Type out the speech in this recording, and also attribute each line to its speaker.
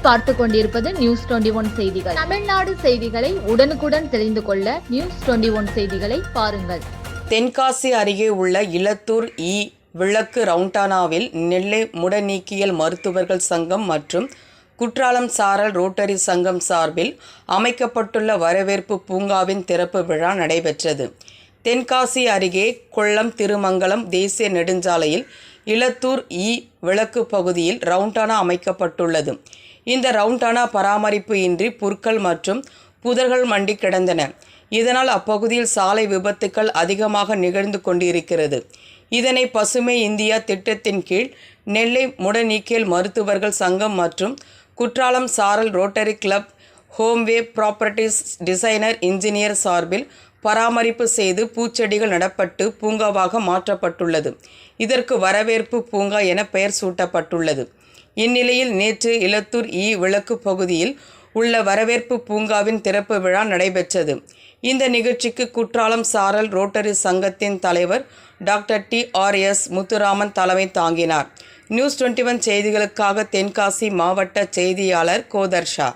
Speaker 1: நீங்கள் பார்த்து கொண்டிருப்பது நியூஸ் 21 செய்திகள். தமிழ்நாடு செய்திகளை உடனுக்குடன் தெரிந்து கொள்ள நியூஸ் 21 செய்திகளை பாருங்கள்.
Speaker 2: தென்காசி அருகே உள்ள இலத்தூர் விளக்கு ரவுண்டானாவில் நெல்லை முடநீக்கியல் மருத்துவர்கள் சங்கம் மற்றும் குற்றாலம் சாரல் ரோட்டரி சங்கம் சார்பில் அமைக்கப்பட்டுள்ள வரவேற்பு பூங்காவின் திறப்பு விழா நடைபெற்றது. தென்காசி அருகே கொல்லம் திருமங்கலம் தேசிய நெடுஞ்சாலையில் இலத்தூர் விளக்கு பகுதியில் ரவுண்டானா அமைக்கப்பட்டுள்ளது. இந்த ரவுண்டானா பராமரிப்பு இன்றி புற்கள் மற்றும் புதர்கள் மண்டி கிடந்தன. இதனால் அப்பகுதியில் சாலை விபத்துக்கள் அதிகமாக நிகழ்ந்து கொண்டிருக்கிறது. இதனை பசுமை இந்தியா திட்டத்தின் கீழ் நெல்லை முடநீக்கியல் மருத்துவர்கள் சங்கம் மற்றும் Courtallam Saaral rotary club Homeway properties designer engineer சார்பில் பராமரிப்பு செய்து பூச்செடிகள் நடப்பட்டு பூங்காவாக மாற்றப்பட்டுள்ளது. இதற்கு வரவேற்பு பூங்கா என பெயர் சூட்டப்பட்டுள்ளது. இந்நிலையில் நேற்று இலத்தூர் விளக்கு பகுதியில் உள்ள வரவேற்பு பூங்காவின் திறப்பு விழா நடைபெற்றது. இந்த நிகழ்ச்சிக்கு குற்றாலம் சாரல் ரோட்டரி சங்கத்தின் தலைவர் டாக்டர் TRS முத்துராமன் தலைமை தாங்கினார். நியூஸ் 21 செய்திகளுக்காக தென்காசி மாவட்ட செய்தியாளர் கோதர்ஷா.